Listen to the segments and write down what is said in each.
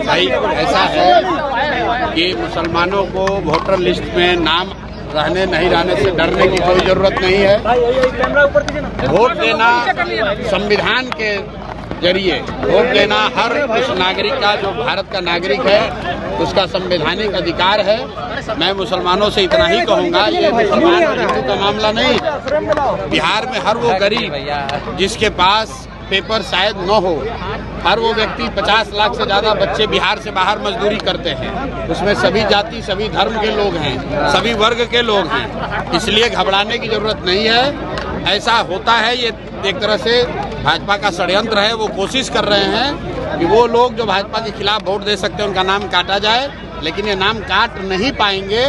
भाई ऐसा है कि मुसलमानों को वोटर लिस्ट में नाम रहने नहीं रहने से डरने की कोई जरूरत नहीं है। वोट देना संविधान के जरिए वोट देना हर उस नागरिक का, जो भारत का नागरिक है, उसका संवैधानिक अधिकार है। मैं मुसलमानों से इतना ही कहूँगा, ये मुसलमान और हिंदू का मामला नहीं। बिहार में हर वो गरीब जिसके पास पेपर शायद न हो, हर वो व्यक्ति 50 लाख से ज़्यादा बच्चे बिहार से बाहर मजदूरी करते हैं। उसमें सभी जाति, सभी धर्म के लोग हैं, सभी वर्ग के लोग हैं, इसलिए घबराने की जरूरत नहीं है। ऐसा होता है, ये एक तरह से भाजपा का षड्यंत्र है। वो कोशिश कर रहे हैं कि वो लोग जो भाजपा के खिलाफ वोट दे सकते हैं उनका नाम काटा जाए, लेकिन ये नाम काट नहीं पाएंगे।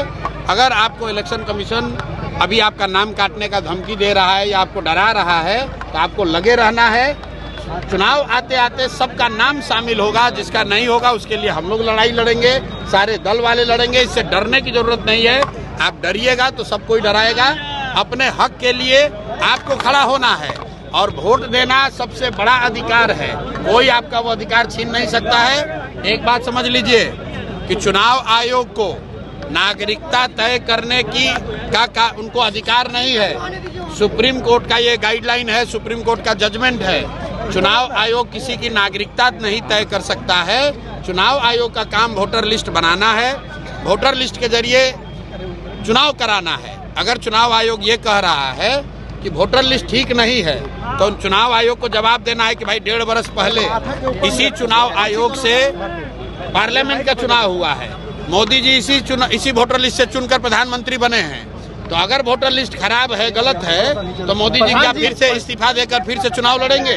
अगर आपको इलेक्शन कमीशन अभी आपका नाम काटने का धमकी दे रहा है या आपको डरा रहा है, तो आपको लगे रहना है। चुनाव आते आते सबका नाम शामिल होगा, जिसका नहीं होगा उसके लिए हम लोग लड़ाई लड़ेंगे, सारे दल वाले लड़ेंगे। इससे डरने की जरूरत नहीं है। आप डरिएगा तो सब कोई डराएगा। अपने हक के लिए आपको खड़ा होना है और वोट देना सबसे बड़ा अधिकार है। कोई आपका वो अधिकार छीन नहीं सकता है। एक बात समझ लीजिए कि चुनाव आयोग को नागरिकता तय करने की का उनको अधिकार नहीं है। सुप्रीम कोर्ट का ये गाइडलाइन है, सुप्रीम कोर्ट का जजमेंट है। चुनाव आयोग किसी की नागरिकता नहीं तय कर सकता है। चुनाव आयोग का काम वोटर लिस्ट बनाना है, वोटर लिस्ट के जरिए चुनाव कराना है। अगर चुनाव आयोग ये कह रहा है कि वोटर लिस्ट ठीक नहीं है, तो चुनाव आयोग को जवाब देना है कि भाई 1.5 वर्ष पहले इसी चुनाव आयोग से पार्लियामेंट का चुनाव हुआ है, मोदी जी इसी वोटर लिस्ट से चुनकर प्रधानमंत्री बने हैं। तो अगर वोटर लिस्ट खराब है, गलत है, तो मोदी जी क्या फिर से इस्तीफा देकर फिर से चुनाव लड़ेंगे?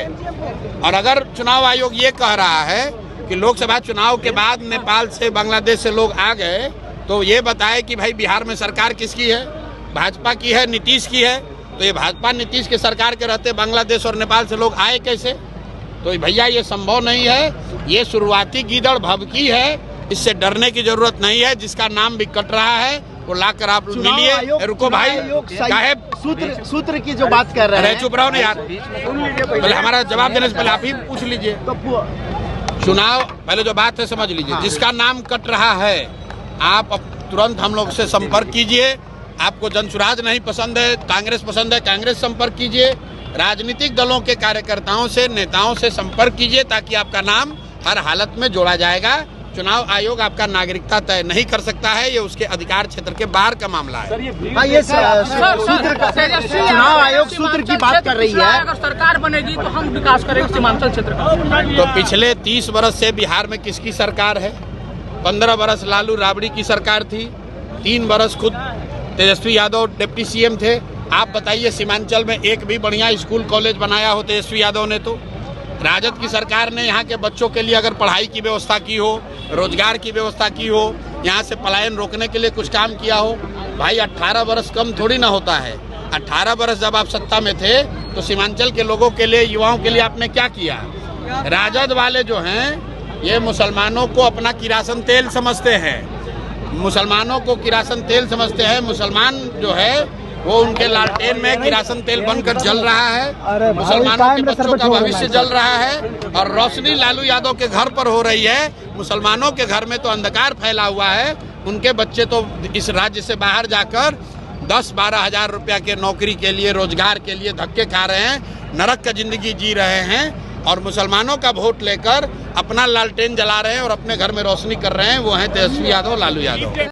और अगर चुनाव आयोग ये कह रहा है कि लोकसभा चुनाव के बाद नेपाल से, बांग्लादेश से लोग आ गए, तो ये बताए कि भाई बिहार में सरकार किसकी है? भाजपा की है, नीतीश की है। तो ये भाजपा नीतीश के सरकार के रहते बांग्लादेश और नेपाल से लोग आए कैसे? तो भैया ये संभव नहीं है। ये शुरुआती गीदड़ भभकी है, इससे डरने की जरूरत नहीं है। जिसका नाम भी कट रहा है वो लाकर आप मिलिए। रुको भाई, साहेब सूत्र की जो बात कर रहे हैं, चुप रहो ना यार, पहले हमारा जवाब देने से पहले आप ही पूछ लीजिए। चुनाव पहले जो बात है समझ लीजिए। जिसका नाम कट रहा है आप तुरंत हम लोग से संपर्क कीजिए। आपको जनसुराज नहीं पसंद है, कांग्रेस पसंद है, कांग्रेस संपर्क कीजिए। राजनीतिक दलों के कार्यकर्ताओं से, नेताओं से संपर्क कीजिए, ताकि आपका नाम हर हालत में जोड़ा जाएगा। चुनाव आयोग आपका नागरिकता तय नहीं कर सकता है, ये उसके अधिकार क्षेत्र के बाहर का मामला है। चुनाव आयोग सूत्र की बात कर रही है। अगर सरकार बनेगी तो हम विकास करेंगे सीमांचल क्षेत्र का। तो पिछले 30 वर्ष से बिहार में किसकी सरकार है? 15 वर्ष लालू राबड़ी की सरकार थी, 3 वर्ष खुद तेजस्वी यादव डिप्टी सीएम थे। आप बताइए सीमांचल में एक भी बढ़िया स्कूल कॉलेज बनाया हो तेजस्वी यादव ने? तो राजद की सरकार ने यहाँ के बच्चों के लिए अगर पढ़ाई की व्यवस्था की हो, रोजगार की व्यवस्था की हो, यहाँ से पलायन रोकने के लिए कुछ काम किया हो? भाई 18 वर्ष कम थोड़ी ना होता है। 18 वर्ष जब आप सत्ता में थे तो सीमांचल के लोगों के लिए, युवाओं के लिए आपने क्या किया? राजद वाले जो हैं ये मुसलमानों को अपना किरासन तेल समझते हैं, मुसलमानों को किरासन तेल समझते हैं। मुसलमान जो है वो उनके लालटेन में किरासन तेल बनकर जल रहा है, मुसलमानों के बच्चों का भविष्य जल रहा है, और रोशनी लालू यादव के घर पर हो रही है। मुसलमानों के घर में तो अंधकार फैला हुआ है। उनके बच्चे तो इस राज्य से बाहर जाकर 10-12 हजार रुपया के नौकरी के लिए, रोजगार के लिए धक्के खा रहे हैं, नरक का जिंदगी जी रहे हैं। और मुसलमानों का वोट लेकर अपना लालटेन जला रहे हैं और अपने घर में रोशनी कर रहे हैं, वो हैं तेजस्वी यादव, लालू यादव।